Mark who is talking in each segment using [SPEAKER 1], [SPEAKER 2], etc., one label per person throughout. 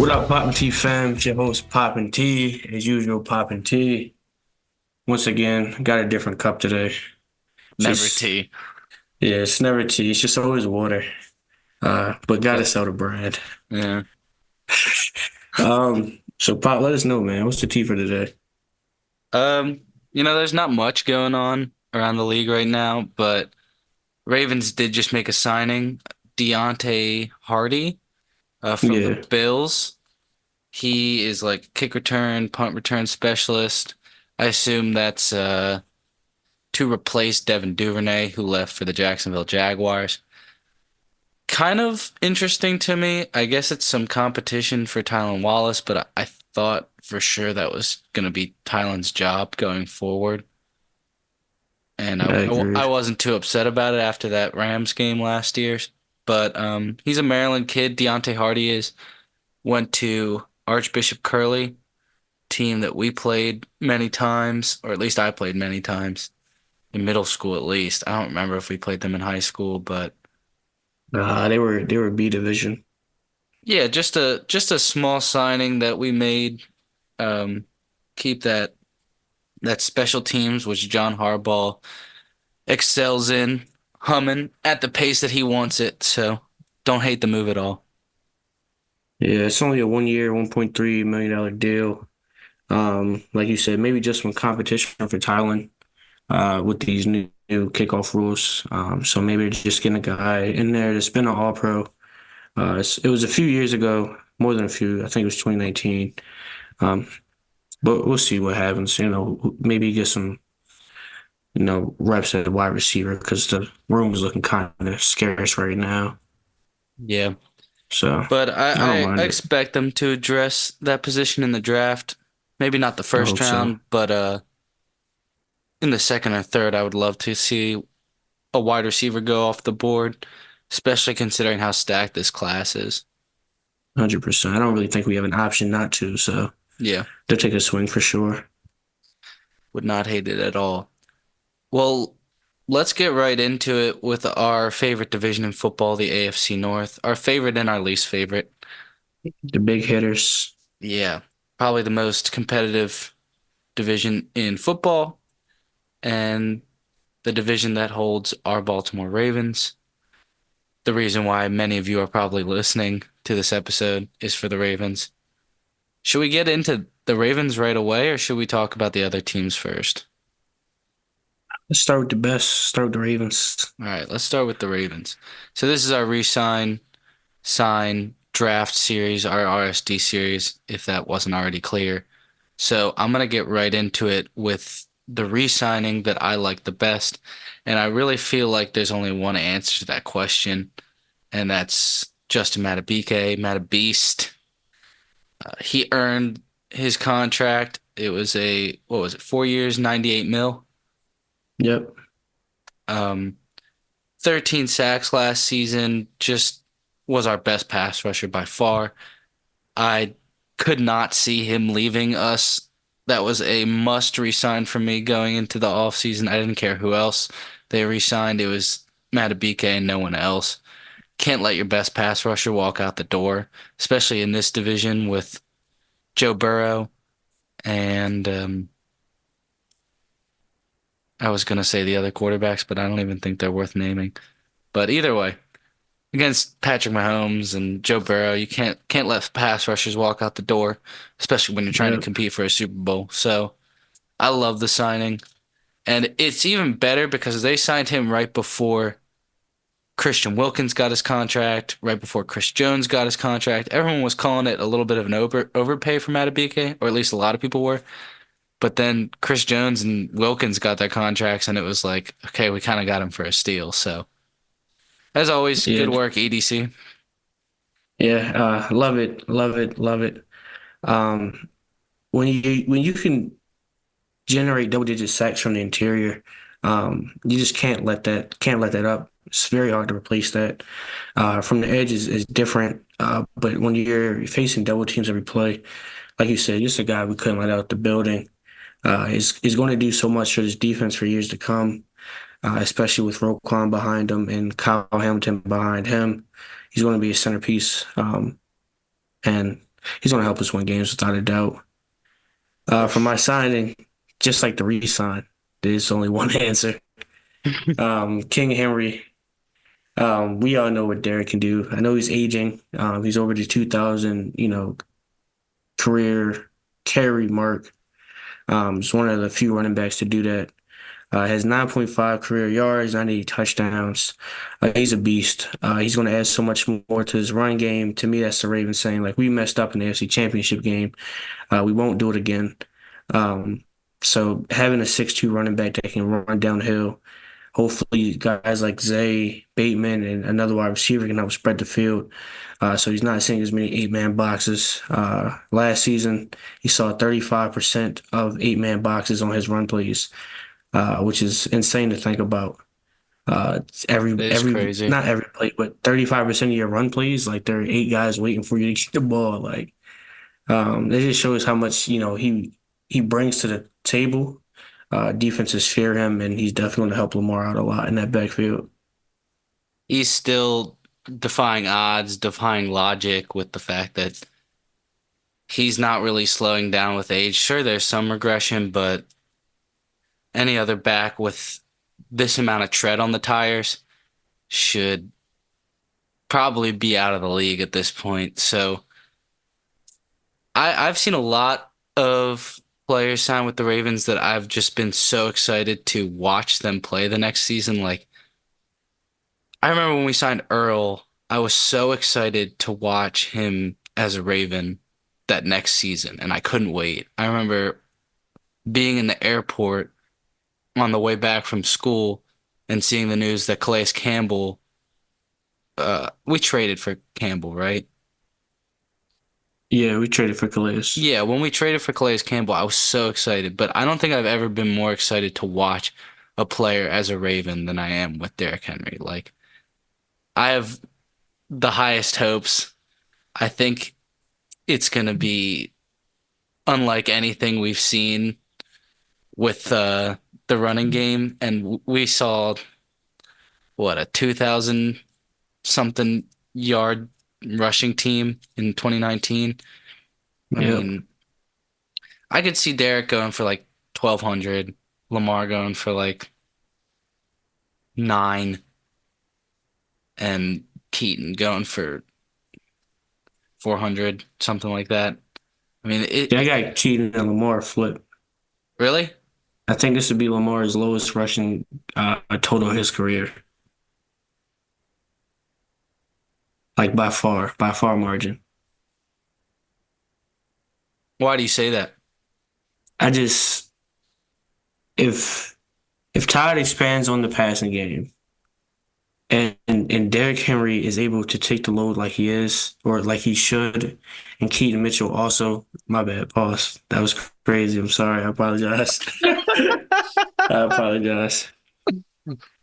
[SPEAKER 1] What up, Poppin' T fam? It's your host, Poppin' T. As usual, Poppin' T. Once again, got a different cup today.
[SPEAKER 2] Never
[SPEAKER 1] Just,
[SPEAKER 2] tea.
[SPEAKER 1] yeah, it's never tea. It's just always water. But gotta
[SPEAKER 2] But
[SPEAKER 1] sell the brand.
[SPEAKER 2] yeah.
[SPEAKER 1] So Pop, let us know, man. What's the tea for today?
[SPEAKER 2] Um, there's not much going on around the league right now, but Ravens did just make a signing. Deontay Hardy, from the
[SPEAKER 1] Yeah,
[SPEAKER 2] Bills. He is like kick return, punt return specialist. I assume that's to replace Devin Duvernay, who left for the Jacksonville Jaguars. Kind of interesting to me. I guess it's some competition for Tylan Wallace, but I thought for sure that was going to be Tylan's job going forward. And
[SPEAKER 1] I agree.
[SPEAKER 2] I wasn't too upset about it after that Rams game last year. But he's a Maryland kid. Deontay Hardy is went to Archbishop Curley, team that we played many times, or at least I played many times in middle school at least. I don't remember if we played them in high school, but
[SPEAKER 1] They were B division.
[SPEAKER 2] yeah, just a small signing that we made. Um, keep that special teams, which John Harbaugh excels in, humming at the pace that he wants it. So don't hate the move at all.
[SPEAKER 1] Yeah, it's only a 1 year, $1.3 million deal. Like you said, maybe just some competition for Thailand. With these new kickoff rules. So maybe they're just getting a guy in there that's been an All-Pro. It was a few years ago, more than a few. I think it was 2019. Um, but we'll see what happens. Maybe get some, reps at wide receiver because the room is looking kind of scarce right now.
[SPEAKER 2] Yeah,
[SPEAKER 1] So
[SPEAKER 2] but
[SPEAKER 1] I don't
[SPEAKER 2] I
[SPEAKER 1] mind it.
[SPEAKER 2] expect them to address that position in the draft. Maybe not the
[SPEAKER 1] I
[SPEAKER 2] first
[SPEAKER 1] hope so.
[SPEAKER 2] round, but in the second or third, I would love to see a wide receiver go off the board, especially considering how stacked this class is.
[SPEAKER 1] 100%. I don't really think we have an option not to. So
[SPEAKER 2] Yeah,
[SPEAKER 1] they'll take a swing for sure.
[SPEAKER 2] would not hate it at all. Well, let's get right into it with our favorite division in football, the AFC North. Our favorite and our least favorite.
[SPEAKER 1] The big hitters.
[SPEAKER 2] Yeah, probably the most competitive division in football and the division that holds our Baltimore Ravens. The reason why many of you are probably listening to this episode is for the Ravens. Should we get into the Ravens right away or should we talk about the other teams first?
[SPEAKER 1] Let's start with the best. Start with the Ravens.
[SPEAKER 2] All right, let's start with the Ravens. So this is our sign, draft series, our RSD series, if that wasn't already clear. So I'm gonna get right into it with the re-signing that I like the best, and I really feel like there's only one answer to that question, and that's Justin Madubuike, Matabeast. He earned his contract. It was what was it, 4 years, 98 mil.
[SPEAKER 1] Yep.
[SPEAKER 2] Um, 13 sacks last season, just was our best pass rusher by far. I could not see him leaving us. That was a must resign for me going into the offseason. I didn't care who else they re-signed. It was Madubuike and no one else. Can't let your best pass rusher walk out the door, especially in this division with Joe Burrow and I was gonna say the other quarterbacks, but I don't even think they're worth naming. But either way, against Patrick Mahomes and Joe Burrow, you can't let pass rushers walk out the door, especially when you're trying to
[SPEAKER 1] Yep.
[SPEAKER 2] compete for a Super Bowl. So I love the signing. And it's even better because they signed him right before Christian Wilkins got his contract, right before Chris Jones got his contract. Everyone was calling it a little bit of an overpay for Madubuike, or at least a lot of people were. But then Chris Jones and Wilkins got their contracts, and it was like, okay, we kind of got him for a steal. So as always,
[SPEAKER 1] Yeah.
[SPEAKER 2] good work, EDC.
[SPEAKER 1] Yeah. Love it. Love it. Love it. Um, when you can generate double digit sacks from the interior, you just can't let that up. It's very hard to replace that. From the edge is different. But when you're facing double teams every play, like you said, just a guy we couldn't let out the building. Is going to do so much for this defense for years to come. Especially with Roquan behind him and Kyle Hamilton behind him. He's going to be a centerpiece. And He's going to help us win games without a doubt. For my signing, just like the re-sign, there's only one answer. King Henry. We all know what Derek can do. I know he's aging. He's over the 2,000, career carry mark. He's one of the few running backs to do that. Has 9.5 career yards, 98 touchdowns. He's a beast. He's going to add so much more to his run game. To me, that's the Ravens saying, like, we messed up in the AFC Championship game. We won't do it again. Um, so having a 6'2" running back that can run downhill, hopefully guys like Zay, Bateman, and another wide receiver can help spread the field. So he's not seeing as many eight-man boxes. Last season, he saw 35% of eight-man boxes on his run plays, which is insane to think about.
[SPEAKER 2] It is
[SPEAKER 1] Every
[SPEAKER 2] crazy.
[SPEAKER 1] not every play, but 35% of your run plays, like there are eight guys waiting for you to get the ball. Like it just shows how much he brings to the table. Defenses fear him, and he's definitely going to help Lamar out a lot in that backfield.
[SPEAKER 2] He's still defying odds, defying logic with the fact that he's not really slowing down with age. Sure, there's some regression, but any other back with this amount of tread on the tires should probably be out of the league at this point. So I've seen a lot of players sign with the Ravens that I've just been so excited to watch them play the next season. Like I remember when we signed Earl, I was so excited to watch him as a Raven that next season, and I couldn't wait. I remember being in the airport on the way back from school and seeing the news that Calais Campbell, we traded for Campbell, right?
[SPEAKER 1] Yeah, we traded for Calais.
[SPEAKER 2] Yeah, when we traded for Calais Campbell, I was so excited, but I don't think I've ever been more excited to watch a player as a Raven than I am with Derrick Henry. Like, I have the highest hopes. I think it's going to be unlike anything we've seen with the running game. And we saw, what, a 2,000 something yard rushing team in 2019. I
[SPEAKER 1] Yep.
[SPEAKER 2] mean, I could see Derek going for like 1,200, Lamar going for like nine, and Keaton going for 400, something like that. I mean,
[SPEAKER 1] Yeah, I got Keaton and Lamar flip.
[SPEAKER 2] really?
[SPEAKER 1] I think this would be Lamar's lowest rushing total in his career, like by far margin.
[SPEAKER 2] Why do you say that?
[SPEAKER 1] I just if if Todd expands on the passing game and Derrick Henry is able to take the load like he is or like he should, and Keaton Mitchell also, my bad, pause. That was crazy. I'm sorry. I apologize. I apologize.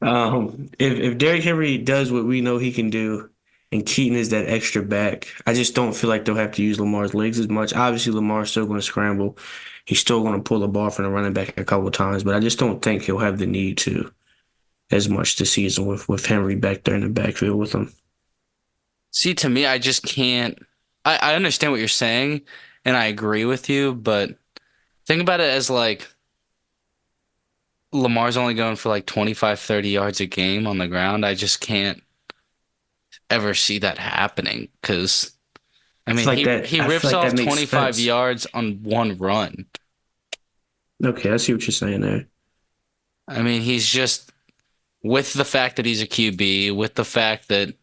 [SPEAKER 1] If Derrick Henry does what we know he can do, and Keaton is that extra back, I just don't feel like they'll have to use Lamar's legs as much. Obviously, Lamar's still going to scramble. He's still going to pull the ball from the running back a couple of times, but I just don't think he'll have the need to as much this season with Henry back there in the backfield with him.
[SPEAKER 2] See, to me, I just can't. I understand what you're saying, and I agree with you, but think about it as like Lamar's only going for like 25, 30 yards a game on the ground. I just can't ever see that happening because, I mean, he
[SPEAKER 1] I feel
[SPEAKER 2] rips
[SPEAKER 1] like
[SPEAKER 2] off
[SPEAKER 1] that makes
[SPEAKER 2] 25
[SPEAKER 1] sense.
[SPEAKER 2] yards on one run.
[SPEAKER 1] Okay, I see what you're saying there.
[SPEAKER 2] I mean, he's just with the fact that he's a QB, with the fact that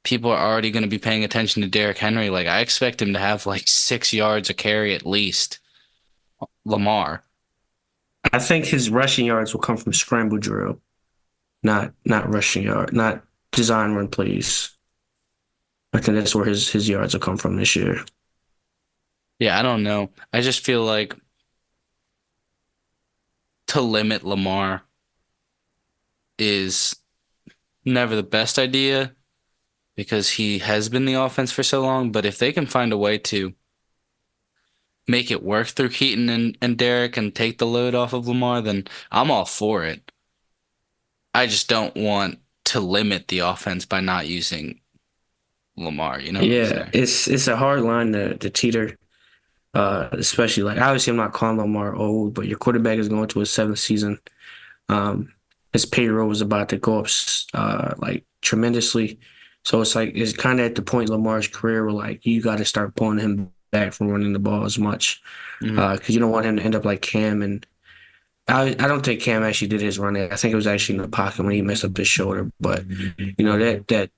[SPEAKER 2] people are already going to be paying attention to Derrick Henry, like I expect him to have like 6 yards a carry at least. Lamar.
[SPEAKER 1] I think his rushing yards will come from scramble drill, not rushing yard, not design run plays. I think that's where his yards will come from this year.
[SPEAKER 2] Yeah, I don't know. I just feel like to limit Lamar is never the best idea because he has been the offense for so long. But if they can find a way to make it work through Keaton and Derek and take the load off of Lamar, then I'm all for it. I just don't want to limit the offense by not using Lamar. You know what I'm
[SPEAKER 1] Yeah,
[SPEAKER 2] saying?
[SPEAKER 1] it's a hard line to teeter. Especially like obviously I'm not calling Lamar old, but your quarterback is going to his seventh season. Um, his payroll is about to go up like tremendously. So it's like it's kind of at the point in Lamar's career where like you got to start pulling him back from running the ball as much
[SPEAKER 2] Hmm.
[SPEAKER 1] because you don't want him to end up like Cam. And I don't think Cam actually did his running. I think it was actually in the pocket when he messed up his shoulder. But you know that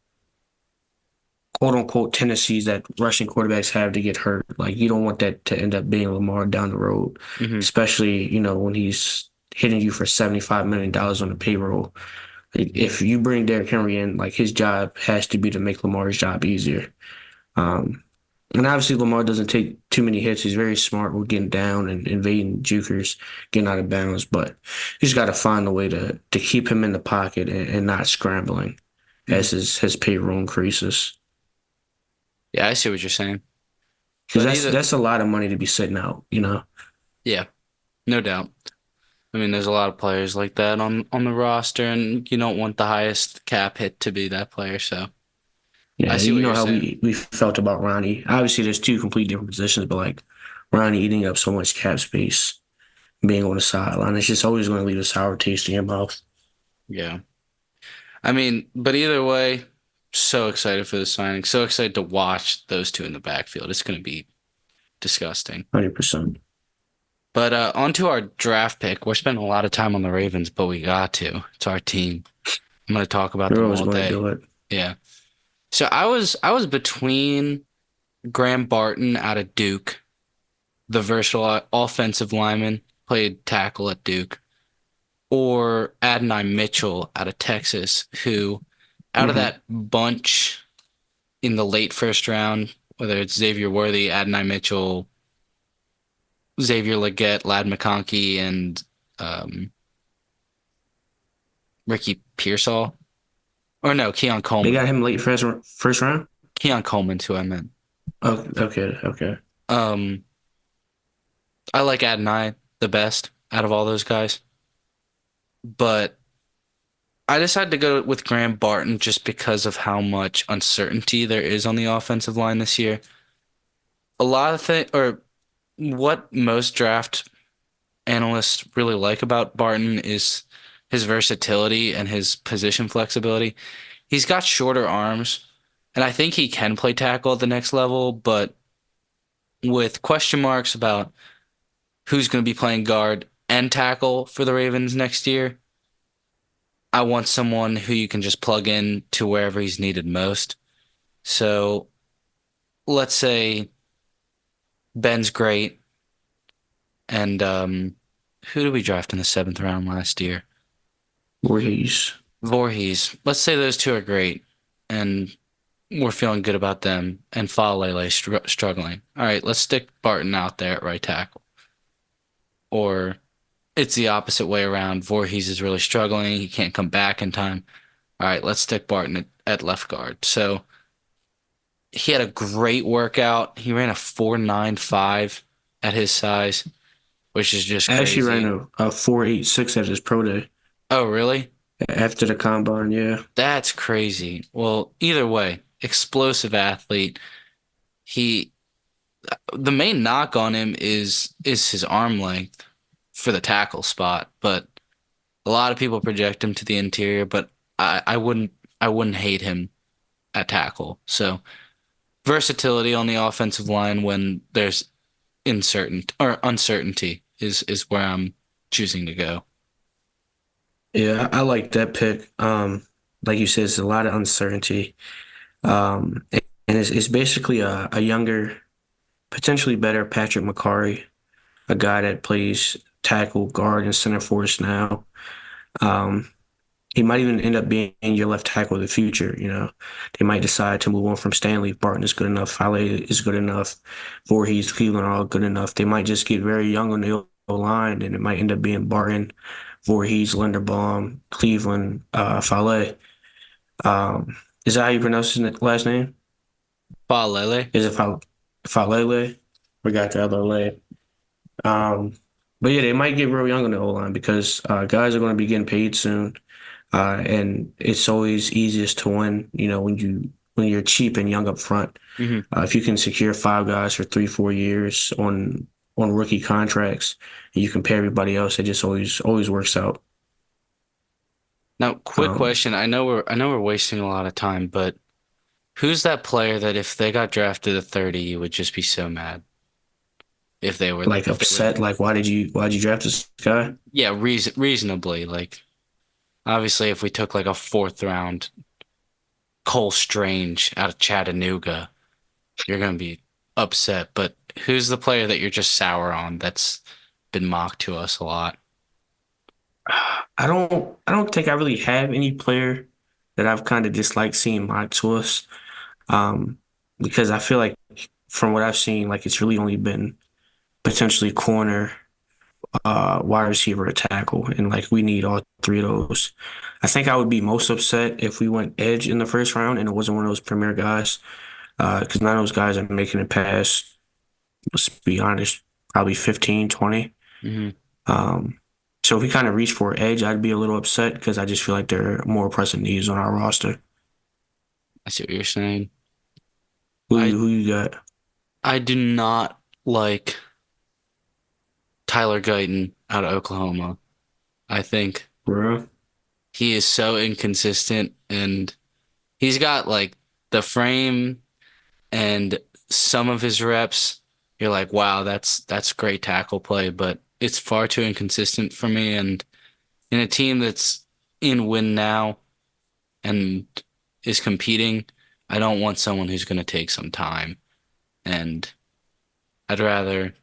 [SPEAKER 1] quote unquote tendencies that rushing quarterbacks have to get hurt. Like you don't want that to end up being Lamar down the road,
[SPEAKER 2] Hmm.
[SPEAKER 1] especially, when he's hitting you for $75 million on the payroll. Like, if you bring Derrick Henry in, like his job has to be to make Lamar's job easier. Um, and obviously Lamar doesn't take too many hits. He's very smart with getting down and invading jukers, getting out of bounds, but you just got to find a way to keep him in the pocket and not scrambling
[SPEAKER 2] Hmm.
[SPEAKER 1] as his payroll increases.
[SPEAKER 2] Yeah, I see what you're saying.
[SPEAKER 1] Because
[SPEAKER 2] But
[SPEAKER 1] that's
[SPEAKER 2] either,
[SPEAKER 1] that's a lot of money to be sitting out.
[SPEAKER 2] yeah, no doubt. I mean, there's a lot of players like that on the roster, and you don't want the highest cap hit to be that player. So I
[SPEAKER 1] Yeah,
[SPEAKER 2] see
[SPEAKER 1] you
[SPEAKER 2] what
[SPEAKER 1] know
[SPEAKER 2] you're
[SPEAKER 1] how
[SPEAKER 2] saying.
[SPEAKER 1] we felt about Ronnie. Obviously, there's two complete different positions, but like Ronnie eating up so much cap space, being on the sideline, it's just always going to leave a sour taste in your mouth.
[SPEAKER 2] Yeah. I mean, but either way, so excited for the signing. So excited to watch those two in the backfield. It's going to be disgusting.
[SPEAKER 1] 100%.
[SPEAKER 2] But on to our draft pick. We're spending a lot of time on the Ravens, but we got to. It's our team. I'm going to talk about
[SPEAKER 1] You're
[SPEAKER 2] them
[SPEAKER 1] always
[SPEAKER 2] all
[SPEAKER 1] going to
[SPEAKER 2] day.
[SPEAKER 1] do it.
[SPEAKER 2] Yeah. So I was between Graham Barton out of Duke, the versatile offensive lineman, played tackle at Duke, or Adonai Mitchell out of Texas, who out of
[SPEAKER 1] Hmm.
[SPEAKER 2] that bunch in the late first round, whether it's Xavier Worthy, Adonai Mitchell, Xavier Legette, Lad McConkey, and um, Ricky Pearsall, or no, Keon
[SPEAKER 1] They
[SPEAKER 2] Coleman.
[SPEAKER 1] got him late first round.
[SPEAKER 2] Keon Coleman's who I meant.
[SPEAKER 1] Oh, okay, okay.
[SPEAKER 2] Um, I like Adonai the best out of all those guys, but I decided to go with Graham Barton just because of how much uncertainty there is on the offensive line this year. A lot of things, or what most draft analysts really like about Barton is his versatility and his position flexibility. He's got shorter arms, and I think he can play tackle at the next level, but with question marks about who's going to be playing guard and tackle for the Ravens next year, I want someone who you can just plug in to wherever he's needed most. So let's say Ben's great, and who did we draft in the seventh round last year?
[SPEAKER 1] Voorhees.
[SPEAKER 2] Voorhees. Let's say those two are great, and we're feeling good about them, and Falele struggling. All right, let's stick Barton out there at right tackle. Or it's the opposite way around. Voorhees is really struggling. He can't come back in time. All right, let's stick Barton at left guard. So he had a great workout. He ran a 4.95 at his size, which is just
[SPEAKER 1] I actually ran
[SPEAKER 2] crazy.
[SPEAKER 1] a 4.86 at his pro day
[SPEAKER 2] Oh, really?
[SPEAKER 1] after the combine. Yeah,
[SPEAKER 2] That's crazy. Well, either way, explosive athlete. He the main knock on him is his arm length for the tackle spot, but a lot of people project him to the interior, but I wouldn't hate him at tackle. So versatility on the offensive line when there's uncertainty is where I'm choosing to go.
[SPEAKER 1] yeah, I like that pick. Like you said, it's a lot of uncertainty. And it's basically a younger, potentially better Patrick McCarry, a guy that plays tackle, guard, and center for us now. Um, he might even end up being your left tackle of the future. They might decide to move on from Stanley if Barton is good enough, Fale is good enough, Voorhees, Cleveland are all good enough. They might just get very young on the line, and it might end up being Barton, Voorhees, Linderbaum, Cleveland, Fale. Is that how you pronounce his last name?
[SPEAKER 2] Falele.
[SPEAKER 1] Is it Falele? Forgot the other leg. Um, but yeah, they might get real young on the O line because guys are going to be getting paid soon. And it's always easiest to win, when you when you're cheap and young up front.
[SPEAKER 2] Hmm.
[SPEAKER 1] If you can secure five guys for 3, 4 years on rookie contracts, and you compare everybody else, it just always works out.
[SPEAKER 2] Now, quick
[SPEAKER 1] Um,
[SPEAKER 2] question. I know we're wasting a lot of time, but who's that player that if they got drafted at 30, you would just be so mad if they were
[SPEAKER 1] like
[SPEAKER 2] if they were
[SPEAKER 1] upset, like why'd you draft this guy?
[SPEAKER 2] yeah, reasonably like obviously if we took like a fourth round Cole Strange out of Chattanooga, you're gonna be upset. But who's the player that you're just sour on that's been mocked to us a lot?
[SPEAKER 1] I don't think I really have any player that I've kind of disliked seeing mocked to us. Um, because I feel like from what I've seen, like it's really only been potentially corner, wide receiver, or tackle, and like we need all three of those. I think I would be most upset if we went edge in the first round and it wasn't one of those premier guys, because none of those guys are making it past, let's be honest, probably 15, 20.
[SPEAKER 2] Hmm.
[SPEAKER 1] Um, so if we kind of reach for edge, I'd be a little upset because I just feel like there are more pressing needs on our roster.
[SPEAKER 2] I see what you're saying.
[SPEAKER 1] Who
[SPEAKER 2] I
[SPEAKER 1] who you got,
[SPEAKER 2] I do not like Tyler Guyton out of Oklahoma. I think
[SPEAKER 1] bro?
[SPEAKER 2] he is so inconsistent and he's got like the frame and some of his reps, you're like, wow, that's great tackle play, but it's far too inconsistent for me. And in a team that's in win now and is competing, I don't want someone who's going to take some time. And I'd rather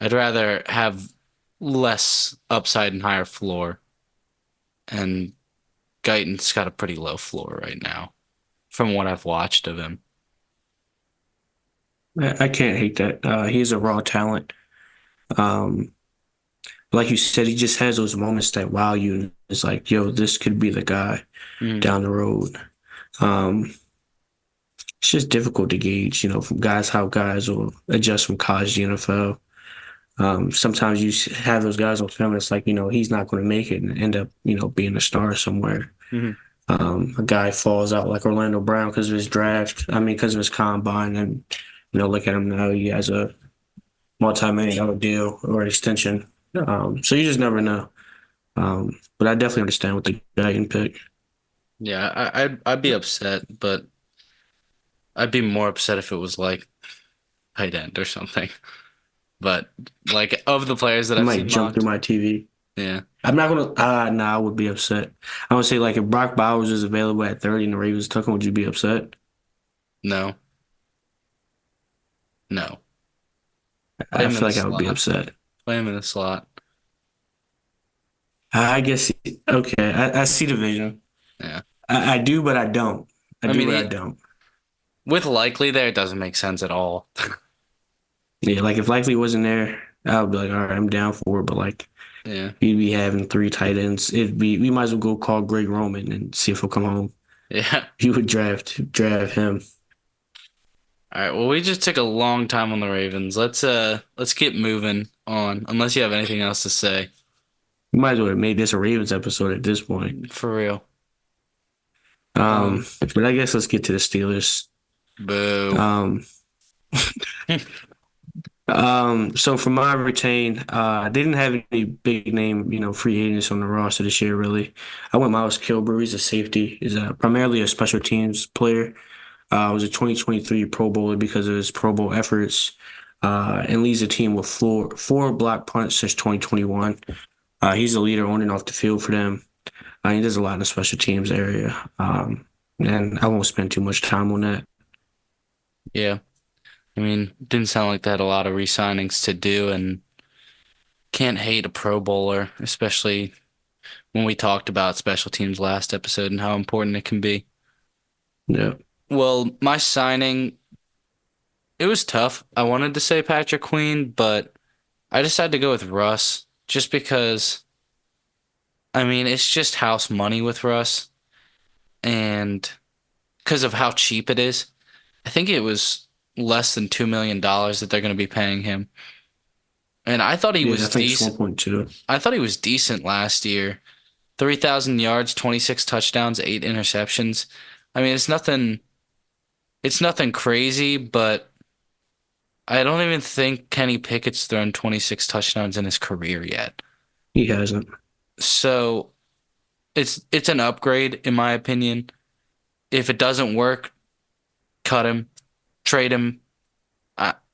[SPEAKER 2] I'd rather have less upside and higher floor. And Guyton's got a pretty low floor right now, from what I've watched of him.
[SPEAKER 1] I can't hate that. He's a raw talent. Um, like you said, he just has those moments that wow you. It's like, yo, this could be the guy
[SPEAKER 2] Mm,
[SPEAKER 1] down the road. Um, it's just difficult to gauge, from guys how guys will adjust from college to the NFL. Sometimes have those guys on film. It's like, he's not going to make it and end up, being a star somewhere.
[SPEAKER 2] mhm.
[SPEAKER 1] A guy falls out like Orlando Brown because of his draft. I mean, because of his combine, and look at him now. He has a multi-million-dollar deal or extension. So you just never know. But I definitely understand what the guy can pick.
[SPEAKER 2] Yeah, I'd be upset, but I'd be more upset if it was like tight end or something. But like of the players that
[SPEAKER 1] It
[SPEAKER 2] I've
[SPEAKER 1] might
[SPEAKER 2] seen
[SPEAKER 1] jump through
[SPEAKER 2] mocked,
[SPEAKER 1] my TV.
[SPEAKER 2] yeah,
[SPEAKER 1] I'm not gonna. Nah, I would be upset. I would say like if Brock Bowers is available at 30 and the Ravens took him, would you be upset?
[SPEAKER 2] no, no. Play
[SPEAKER 1] I
[SPEAKER 2] him in
[SPEAKER 1] feel
[SPEAKER 2] the
[SPEAKER 1] like I would be
[SPEAKER 2] slot.
[SPEAKER 1] upset.
[SPEAKER 2] Play him in the slot.
[SPEAKER 1] I guess okay. I see the vision.
[SPEAKER 2] Yeah.
[SPEAKER 1] I do, but I don't. I
[SPEAKER 2] I
[SPEAKER 1] do,
[SPEAKER 2] mean,
[SPEAKER 1] but I don't.
[SPEAKER 2] with likely there, it doesn't make sense at all.
[SPEAKER 1] Yeah, like if Likely wasn't there, I would be like, all right, I'm down for it. But like,
[SPEAKER 2] Yeah.
[SPEAKER 1] you'd be having three tight ends. We might as well go call Greg Roman and see if he'll come home.
[SPEAKER 2] Yeah.
[SPEAKER 1] You would draft him.
[SPEAKER 2] All right. Well, we just took a long time on the Ravens. Let's get moving on. Unless you have anything else to say.
[SPEAKER 1] We might as well have made this a Ravens episode at this point.
[SPEAKER 2] For real. Um,
[SPEAKER 1] But I guess let's get to the Steelers.
[SPEAKER 2] boo.
[SPEAKER 1] Um, so for my retain, they didn't have any big name, free agents on the roster this year, really. I went Miles Kilbrew. He's a safety. He's primarily a special teams player. Was a 2023 Pro Bowler because of his Pro Bowl efforts, and leads the team with four block punts since 2021. He's a leader on and off the field for them. He does a lot in the special teams area. And I won't spend too much time on that.
[SPEAKER 2] Yeah. I mean, didn't sound like they had a lot of re-signings to do, and can't hate a Pro Bowler, especially when we talked about special teams last episode and how important it can be.
[SPEAKER 1] Yeah.
[SPEAKER 2] Well, my signing, it was tough. I wanted to say Patrick Queen, but I decided to go with Russ just because, I mean, it's just house money with Russ, and because of how cheap it is. I think it was less than $2 million that they're going to be paying him. And I thought he
[SPEAKER 1] Yeah, I
[SPEAKER 2] was
[SPEAKER 1] think it's
[SPEAKER 2] decent.
[SPEAKER 1] 1.2.
[SPEAKER 2] I thought he was decent last year. 3,000 yards, 26 touchdowns, 8 interceptions. I mean, it's nothing It's nothing crazy, but I don't even think Kenny Pickett's thrown 26 touchdowns in his career yet.
[SPEAKER 1] He hasn't.
[SPEAKER 2] So it's an upgrade in my opinion. If it doesn't work, cut him, trade him.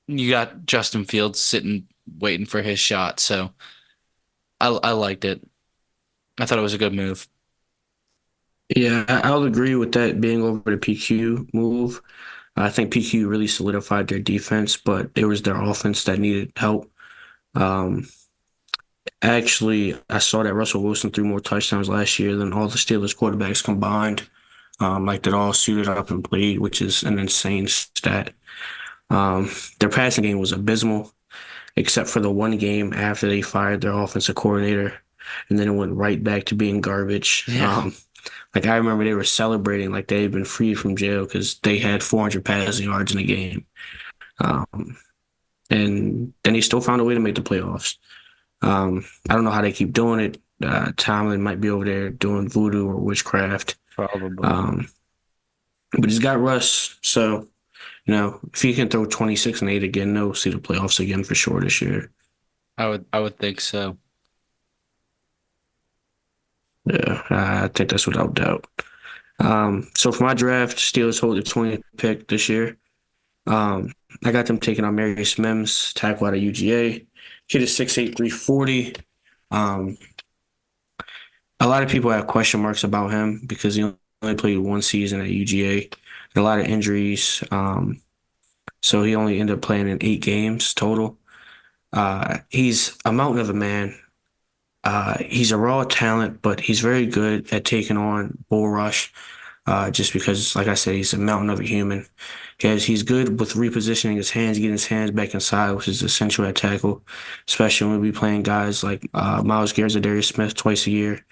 [SPEAKER 2] You got Justin Fields sitting waiting for his shot. So I liked it. I thought it was a good move.
[SPEAKER 1] Yeah, I'll agree with that being over the PQ move. I think PQ really solidified their defense, but it was their offense that needed help. Um, Actually, I saw that Russell Wilson threw more touchdowns last year than all the Steelers quarterbacks combined. Like they're all suited up and played, which is an insane stat. Um, their passing game was abysmal, except for the one game after they fired their offensive coordinator, and then it went right back to being garbage.
[SPEAKER 2] Yeah,
[SPEAKER 1] Like I remember they were celebrating like they had been freed from jail because they had 400 passing yards in a game. Um, and then they still found a way to make the playoffs. I don't know how they keep doing it. Tomlin might be over there doing voodoo or witchcraft.
[SPEAKER 2] probably.
[SPEAKER 1] Um, but he's got Russ, so if he can throw 26 and 8 again, they'll see the playoffs again for sure this year.
[SPEAKER 2] I would think so.
[SPEAKER 1] Yeah, I think that's without doubt. So for my draft, Steelers hold the 20th pick this year. Um, I got them taking on Marius Mims, tackle out of UGA. Kid is 6'8", 340. Um, a lot of people have question marks about him because he only played one season at UGA. A lot of injuries. So he only ended up playing in 8 games total. He's a mountain of a man. He's a raw talent, but he's very good at taking on bull rush. Just because, like I said, he's a mountain of a human. He's good with repositioning his hands, getting his hands back inside, which is essential at tackle, especially when we playing guys like Myles Garrett, Darius Smith twice a year,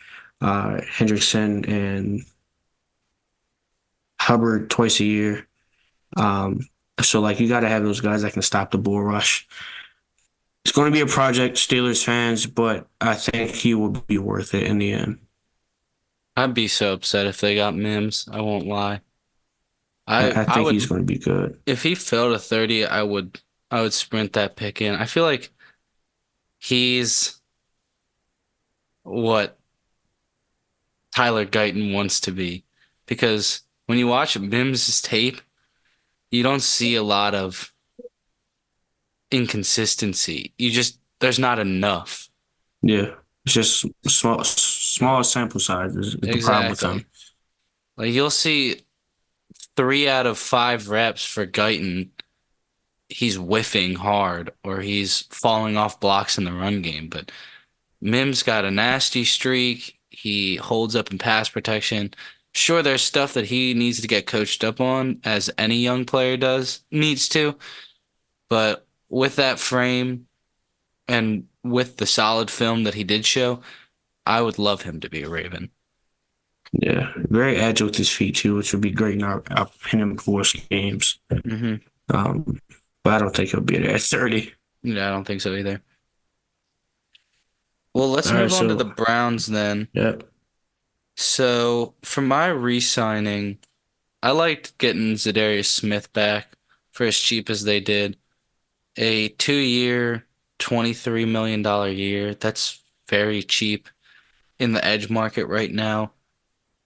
[SPEAKER 1] Hendrickson and Hubbard twice a year. Um, so like you got to have those guys that can stop the bull rush. It's going to be a project, Steelers fans, but I think he will be worth it in the end.
[SPEAKER 2] I'd be so upset if they got Mims. I won't lie. I
[SPEAKER 1] I
[SPEAKER 2] I
[SPEAKER 1] think he's
[SPEAKER 2] would
[SPEAKER 1] going to be good.
[SPEAKER 2] if he fell to 30, I would sprint that pick in. I feel like he's what Tyler Guyton wants to be because when you watch Mims' tape, you don't see a lot of inconsistency. There's not enough.
[SPEAKER 1] Yeah, it's just small sample size is the problem with him.
[SPEAKER 2] Exactly. Like you'll see 3 out of 5 reps for Guyton, he's whiffing hard or he's falling off blocks in the run game. But Mims got a nasty streak. He holds up in pass protection. Sure, there's stuff that he needs to get coached up on, as any young player needs to. But with that frame and with the solid film that he did show, I would love him to be a Raven.
[SPEAKER 1] Yeah, very agile with his feet too, which would be great in our Pin Force games.
[SPEAKER 2] Hmm.
[SPEAKER 1] Um, but I don't think he'll be there at 30.
[SPEAKER 2] Yeah, I don't think so either. Well, let's
[SPEAKER 1] All right,
[SPEAKER 2] move on to the
[SPEAKER 1] so
[SPEAKER 2] Browns then.
[SPEAKER 1] yeah,
[SPEAKER 2] So for my re-signing, I liked getting Zadarius Smith back for as cheap as they did. A 2-year, $23 million year. That's very cheap in the edge market right now.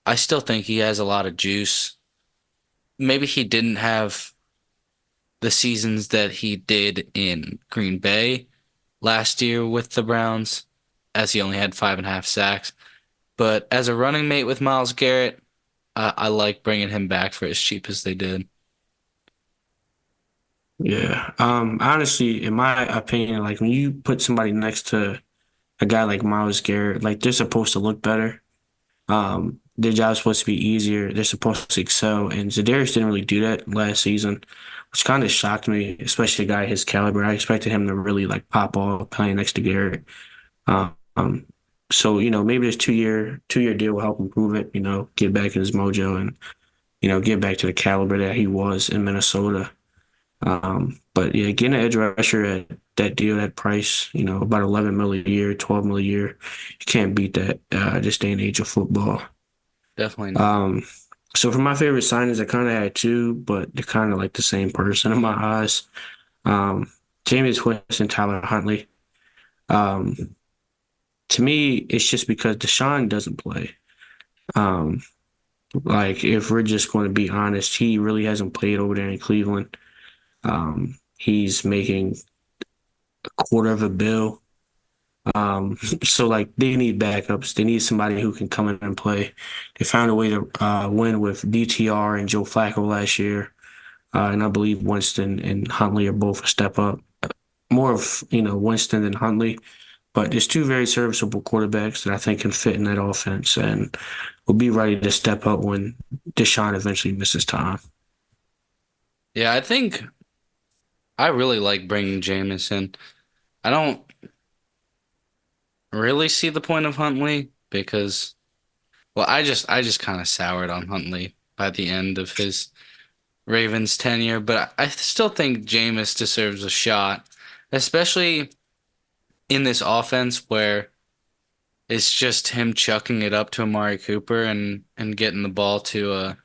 [SPEAKER 2] I still think he has a lot of juice. Maybe he didn't have the seasons that he did in Green Bay last year with the Browns, as he only had 5.5 sacks. But as a running mate with Myles Garrett, I like bringing him back for as cheap as they did.
[SPEAKER 1] yeah. Honestly, in my opinion, like when you put somebody next to a guy like Myles Garrett, like they're supposed to look better. Their job's supposed to be easier. They're supposed to excel, and Zadarius didn't really do that last season, which kind of shocked me, especially a guy his caliber. I expected him to really like pop off playing next to Garrett. Um, so maybe this two year deal will help improve it. Get back in his mojo and get back to the caliber that he was in Minnesota. But yeah, getting an edge rusher at that deal, that price, about 11 mil a year, 12 mil a year, you can't beat that this day and age of football.
[SPEAKER 2] Definitely not.
[SPEAKER 1] Um, So for my favorite signings, I kind of had two, but they're kind of like the same person in my eyes. Um, Jameis Winston, Tyler Huntley. Um, to me, it's just because Deshaun doesn't play. Um, like if we're just going to be honest, he really hasn't played over there in Cleveland. He's making a quarter of a bill. So like they need backups. They need somebody who can come in and play. They found a way to win with DTR and Joe Flacco last year. And I believe Winston and Huntley are both a step up. More of, Winston than Huntley, but there's two very serviceable quarterbacks that I think can fit in that offense and will be ready to step up when Deshaun eventually misses time.
[SPEAKER 2] Yeah, I think I really like bringing Jameis in. I don't really see the point of Huntley because, well, I just kind of soured on Huntley by the end of his Ravens tenure, but I still think Jameis deserves a shot, especially in this offense where it's just him chucking it up to Amari Cooper and getting the ball to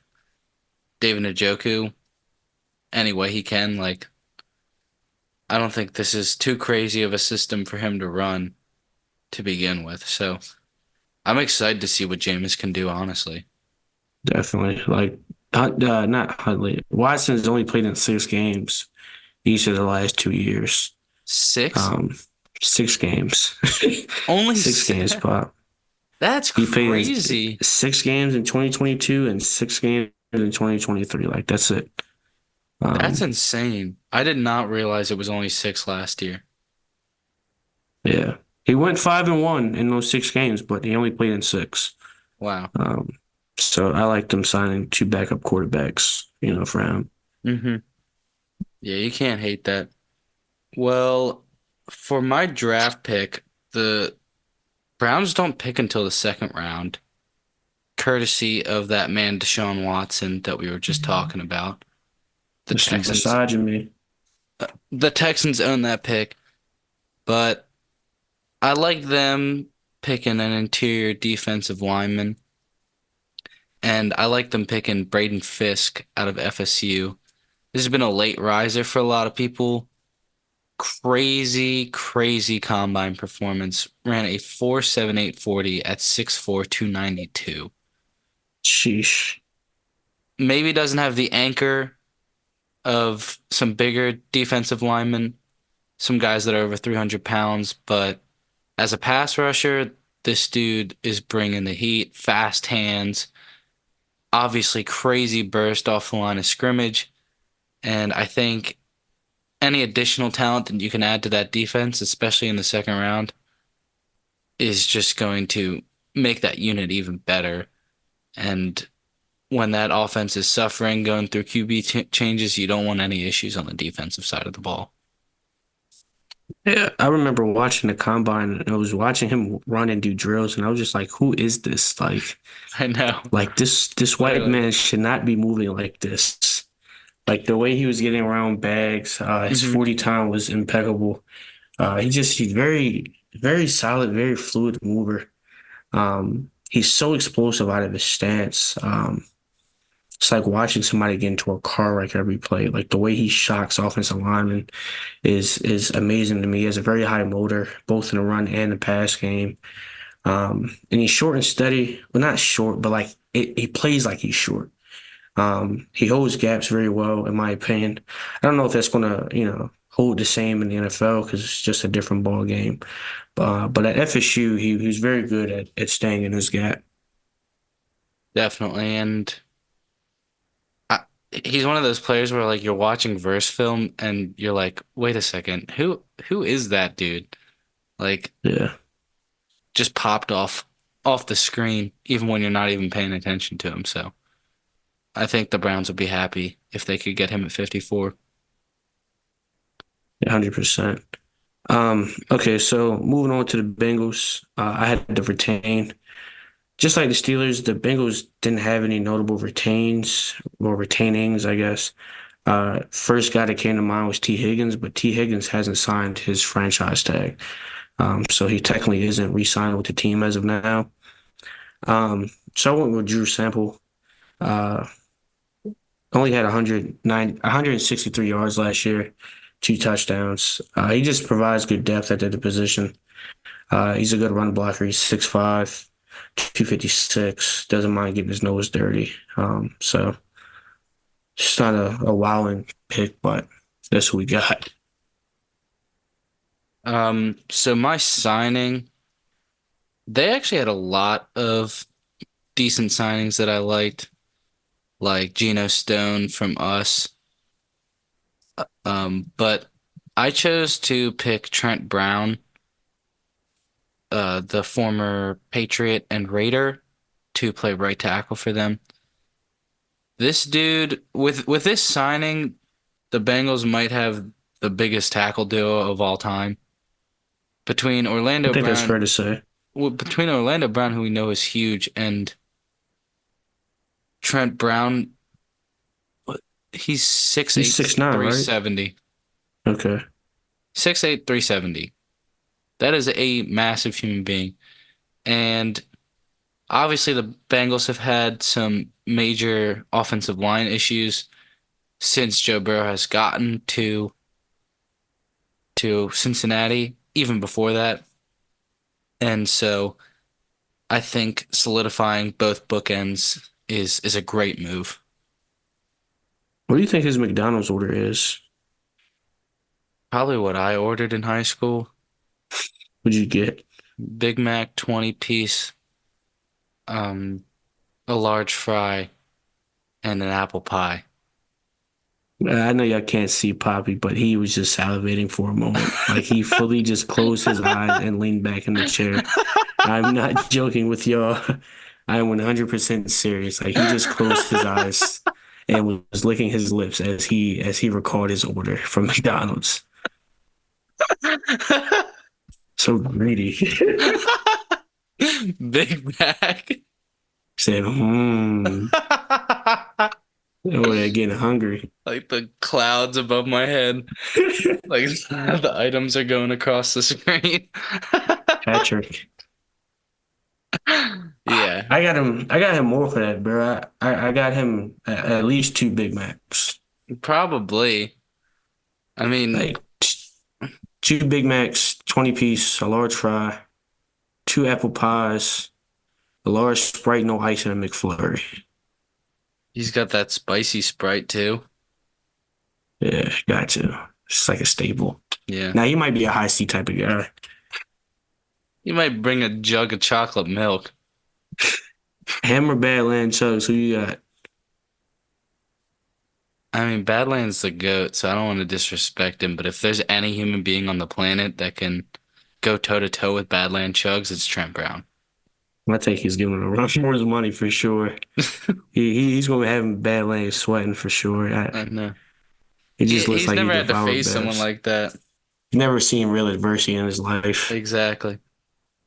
[SPEAKER 2] David Njoku any way he can. Like, I don't think this is too crazy of a system for him to run to begin with. So I'm excited to see what Jameis can do, honestly.
[SPEAKER 1] Definitely. Like, not Huntley. Watson's only played in 6 games each of the last 2 years.
[SPEAKER 2] Six?
[SPEAKER 1] Um, 6 games.
[SPEAKER 2] Only
[SPEAKER 1] 6 games,
[SPEAKER 2] six?
[SPEAKER 1] Pop.
[SPEAKER 2] That's
[SPEAKER 1] He played in
[SPEAKER 2] crazy.
[SPEAKER 1] 6 games in 2022 and 6 games in 2023. Like, that's it.
[SPEAKER 2] That's
[SPEAKER 1] Um,
[SPEAKER 2] insane. I did not realize it was only six last year.
[SPEAKER 1] yeah. He went 5-1 in those 6 games, but he only played in six.
[SPEAKER 2] Wow.
[SPEAKER 1] Um, so I like them signing two backup quarterbacks, for him.
[SPEAKER 2] Hmm. Yeah, you can't hate that. Well, for my draft pick, the Browns don't pick until the second round, courtesy of that man Deshaun Watson that we were just talking about. The
[SPEAKER 1] Mr.
[SPEAKER 2] Texans,
[SPEAKER 1] Misogyny.
[SPEAKER 2] the Texans own that pick, but I like them picking an interior defensive lineman, and I like them picking Braden Fisk out of FSU. This has been a late riser for a lot of people. Crazy, crazy combine performance. Ran a 4.7840 at 6'4", 292.
[SPEAKER 1] Sheesh.
[SPEAKER 2] Maybe doesn't have the anchor of some bigger defensive linemen, some guys that are over 300 pounds, but as a pass rusher, this dude is bringing the heat, fast hands, obviously crazy burst off the line of scrimmage. And I think any additional talent that you can add to that defense, especially in the second round, is just going to make that unit even better. And when that offense is suffering going through QB changes, you don't want any issues on the defensive side of the ball.
[SPEAKER 1] Yeah, I remember watching the combine and I was watching him run and do drills and I was just like, who is this?
[SPEAKER 2] I know,
[SPEAKER 1] Like this white
[SPEAKER 2] literally.
[SPEAKER 1] man should not be moving like this. Like the way he was getting around bags, his
[SPEAKER 2] Hmm.
[SPEAKER 1] 40 time was impeccable. He's very, very solid, very fluid mover. He's so explosive out of his stance. It's like watching somebody get into a car wreck every play. Like the way he shocks offensive linemen is amazing to me. He has a very high motor, both in the run and the pass game. And he's short and steady. Well, not short, but like he plays like he's short. He holds gaps very well, in my opinion. I don't know if that's gonna, hold the same in the NFL because it's just a different ball game. But at FSU, he's very good at staying in his gap.
[SPEAKER 2] Definitely. And I, he's one of those players where like you're watching verse film and you're like, wait a second, who is that dude? Like
[SPEAKER 1] Yeah,
[SPEAKER 2] just popped off the screen, even when you're not even paying attention to him. So I think the Browns would be happy if they could get him at 54.
[SPEAKER 1] 100%. Okay, so moving on to the Bengals, I had to retain. Just like the Steelers, the Bengals didn't have any notable retains or retainings, I guess. First guy that came to mind was T. Higgins, but T. Higgins hasn't signed his franchise tag. So he technically isn't re-signed with the team as of now. So I went with Drew Sample. Uh, only had 163 yards last year, 2 touchdowns. He just provides good depth at the position. He's a good run blocker. He's 6'5", 256. Doesn't mind getting his nose dirty. So just not a wowing pick, but that's what we got.
[SPEAKER 2] So my signing, they actually had a lot of decent signings that I liked, like Geno Stone from us. But I chose to pick Trent Brown, the former Patriot and Raider, to play right tackle for them. This dude, with this signing, the Bengals might have the biggest tackle duo of all time between
[SPEAKER 1] I
[SPEAKER 2] Orlando
[SPEAKER 1] think that's fair
[SPEAKER 2] Brown,
[SPEAKER 1] to say.
[SPEAKER 2] between Orlando Brown, who we know is huge, and Trent Brown. He's
[SPEAKER 1] He's
[SPEAKER 2] 6'8",
[SPEAKER 1] 6'9", right?
[SPEAKER 2] 370.
[SPEAKER 1] Okay.
[SPEAKER 2] 6'8", 370. That is a massive human being. And obviously the Bengals have had some major offensive line issues since Joe Burrow has gotten to Cincinnati, even before that. And so I think solidifying both bookends is a great move.
[SPEAKER 1] What do you think his McDonald's order is?
[SPEAKER 2] Probably what I ordered in high school.
[SPEAKER 1] What'd you get?
[SPEAKER 2] Big Mac 20 piece, um, a large fry, and an apple pie.
[SPEAKER 1] I know y'all can't see Poppy, but he was just salivating for a moment. Like he fully just closed his eyes and leaned back in the chair. I'm not joking with y'all. I am 100% serious. Like he just closed his eyes and was licking his lips as he recalled his order from McDonald's. So greedy.
[SPEAKER 2] Big Mac.
[SPEAKER 1] Said, over there getting hungry.
[SPEAKER 2] Like the clouds above my head. Like the items are going across the screen.
[SPEAKER 1] Patrick.
[SPEAKER 2] Yeah,
[SPEAKER 1] I got him more for that, bro. I got him at least 2 Big Macs.
[SPEAKER 2] probably. I mean,
[SPEAKER 1] Like 2 Big Macs, 20 piece, a large fry, 2 apple pies, a large Sprite, no ice, and a McFlurry.
[SPEAKER 2] he's got that spicy Sprite too.
[SPEAKER 1] Yeah, got to. It's like a staple.
[SPEAKER 2] Yeah.
[SPEAKER 1] Now he might be a high C type of guy.
[SPEAKER 2] You might bring a jug of chocolate milk.
[SPEAKER 1] Him or Badland Chugs, who you got?
[SPEAKER 2] I mean, Badland's the GOAT, so I don't want to disrespect him, but if there's any human being on the planet that can go toe to toe with Badland Chugs, it's Trent Brown.
[SPEAKER 1] I think he's giving him a run for his money for sure. He's gonna have him Badland sweating for sure.
[SPEAKER 2] I know.
[SPEAKER 1] He just
[SPEAKER 2] He,
[SPEAKER 1] looks
[SPEAKER 2] he's
[SPEAKER 1] like he
[SPEAKER 2] never had to
[SPEAKER 1] devoured
[SPEAKER 2] face someone
[SPEAKER 1] Babs.
[SPEAKER 2] like that.
[SPEAKER 1] Never seen real adversity in his life.
[SPEAKER 2] Exactly.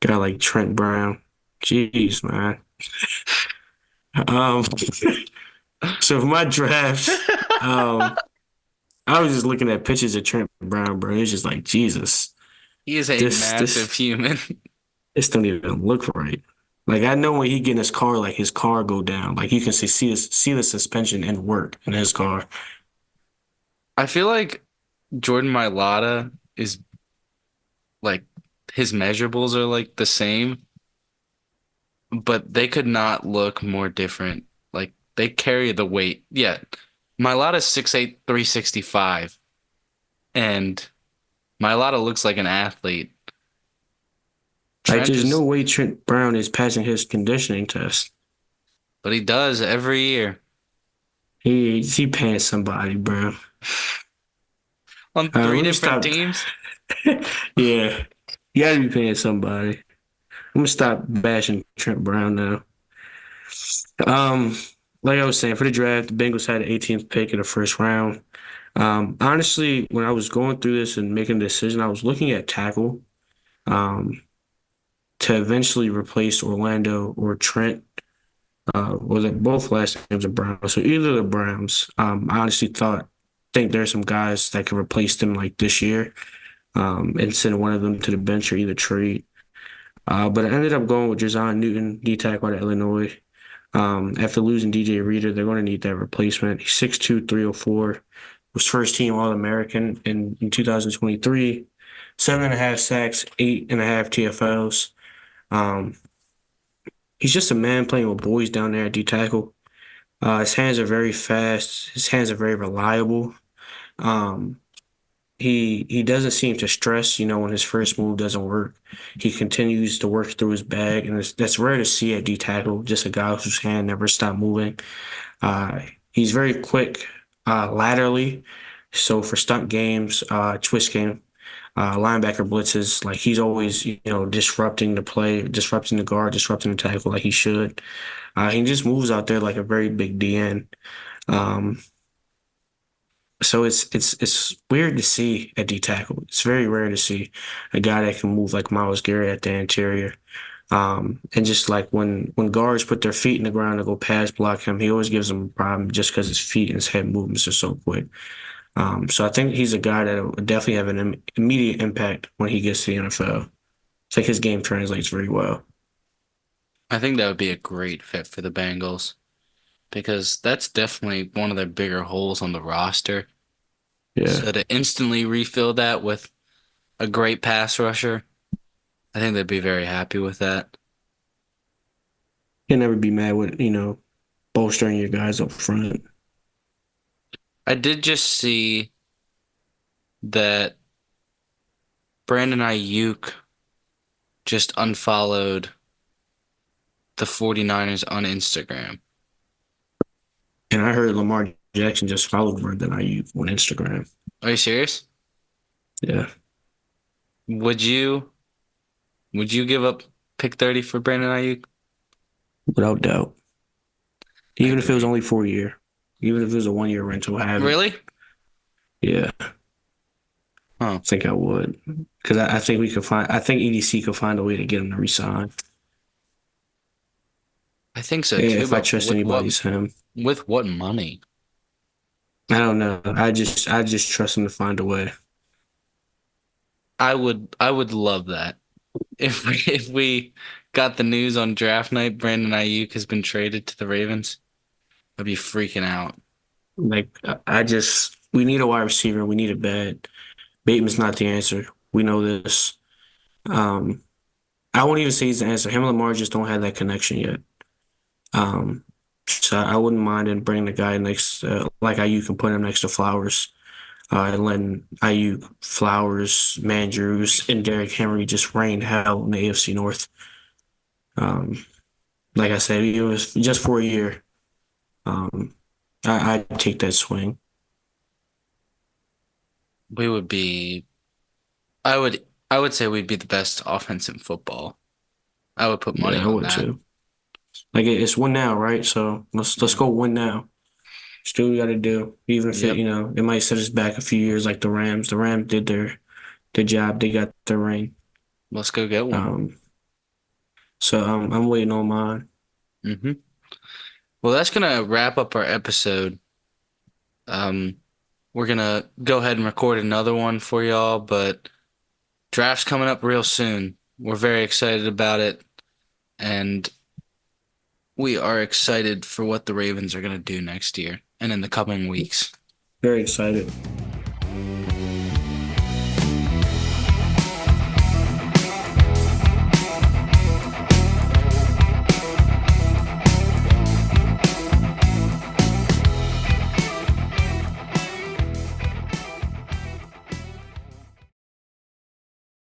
[SPEAKER 1] Guy like Trent Brown. Jeez, man. Um, so for my draft, I was just looking at pictures of Trent Brown, bro. It's just like Jesus.
[SPEAKER 2] He is a
[SPEAKER 1] This
[SPEAKER 2] massive
[SPEAKER 1] this
[SPEAKER 2] human.
[SPEAKER 1] this don't even look right. Like I know when he get in his car, like his car go down. Like you can see the suspension and work in his car.
[SPEAKER 2] I feel like Jordan Mailata is like his measurables are like the same, but they could not look more different. Like they carry the weight. Yeah. Mailata's 6'8", 365, and Mailata looks like an athlete.
[SPEAKER 1] Like
[SPEAKER 2] Trent
[SPEAKER 1] there's no
[SPEAKER 2] is,
[SPEAKER 1] way Trent Brown is passing his conditioning test.
[SPEAKER 2] but he does every year
[SPEAKER 1] He paying somebody, bro.
[SPEAKER 2] on three
[SPEAKER 1] Let me
[SPEAKER 2] different
[SPEAKER 1] stop.
[SPEAKER 2] teams.
[SPEAKER 1] Yeah, you gotta be paying somebody. I'm gonna stop bashing Trent Brown now. Um, like I was saying, for the draft, the Bengals had the 18th pick in the first round. Honestly, when I was going through this and making a decision, I was looking at tackle um, to eventually replace Orlando or Trent. Was it both last names are Brown? So either of the Browns. I honestly think there's some guys that can replace them like this year, and send one of them to the bench or either trade. But I ended up going with Jazon Newton, D tackle out of Illinois. After losing DJ Reader, they're going to need that replacement. He's 6'2", 304, was first team All-American in 2023, 7.5 sacks, 8.5 TFLs. Um, he's just a man playing with boys down there at D tackle. His hands are very fast. His hands are very reliable. Um, he doesn't seem to stress, when his first move doesn't work. He continues to work through his bag, and that's rare to see at D tackle. Just a guy whose hand never stopped moving. He's very quick laterally. So for stunt games, twist game, linebacker blitzes, like he's always, disrupting the play, disrupting the guard, disrupting the tackle like he should. He just moves out there like a very big DN. Um, so it's weird to see at D tackle. It's very rare to see a guy that can move like Myles Garrett at the interior. And just like when guards put their feet in the ground to go pass block him, he always gives them a problem just because his feet and his head movements are so quick. So I think he's a guy that will definitely have an immediate impact when he gets to the NFL. It's like his game translates very well.
[SPEAKER 2] I think that would be a great fit for the Bengals because that's definitely one of their bigger holes on the roster.
[SPEAKER 1] Yeah,
[SPEAKER 2] So to instantly refill that with a great pass rusher, I think they'd be very happy with that.
[SPEAKER 1] can never be mad with bolstering your guys up front.
[SPEAKER 2] I did just see that Brandon Ayuk just unfollowed the 49ers on Instagram.
[SPEAKER 1] And I heard Lamar Jackson just followed Brandon Ayuk on Instagram.
[SPEAKER 2] Are you serious?
[SPEAKER 1] Yeah,
[SPEAKER 2] Would you would you give up pick 30 for Brandon Ayuk?
[SPEAKER 1] without doubt.
[SPEAKER 2] I
[SPEAKER 1] Even if it was
[SPEAKER 2] agree.
[SPEAKER 1] only for a year, even if it was a 1 year rental, have it.
[SPEAKER 2] Really?
[SPEAKER 1] Yeah,
[SPEAKER 2] Huh.
[SPEAKER 1] I think I would because I think we could find. I think EDC could find a way to get him to resign.
[SPEAKER 2] I think so
[SPEAKER 1] Yeah,
[SPEAKER 2] too,
[SPEAKER 1] if I
[SPEAKER 2] but
[SPEAKER 1] trust anybody, it's him.
[SPEAKER 2] with what money?
[SPEAKER 1] I don't know. I just trust him to find a way.
[SPEAKER 2] I would love that. If we got the news on draft night, Brandon Ayuk has been traded to the Ravens, I'd be freaking out.
[SPEAKER 1] Like I just we need a wide receiver. We need it bad. Bateman's not the answer. We know this. Um, I won't even say he's the answer. Him and Lamar just don't have that connection yet. Um, so I wouldn't mind in bringing the guy next, like IU can put him next to Flowers, and letting IU, Flowers, Mandrews, and Derrick Henry just rain hell in the AFC North. Um, like I said, it was just for a year. Um, I'd take that swing.
[SPEAKER 2] We would be I would say we'd be the best offense in football. I would put money
[SPEAKER 1] Yeah, I
[SPEAKER 2] on
[SPEAKER 1] would
[SPEAKER 2] that.
[SPEAKER 1] too. Like it's win now, right? So let's
[SPEAKER 2] Yeah.
[SPEAKER 1] go win now. Still we got to do, even if it
[SPEAKER 2] Yep.
[SPEAKER 1] it might set us back a few years, like the Rams. The Rams did their job. They got their ring.
[SPEAKER 2] Let's go get one.
[SPEAKER 1] Um, so I'm waiting on mine.
[SPEAKER 2] Hmm. Well, that's gonna wrap up our episode. Um, we're gonna go ahead and record another one for y'all, but draft's coming up real soon. We're very excited about it, and we are excited for what the Ravens are gonna do next year and in the coming weeks.
[SPEAKER 1] Very excited.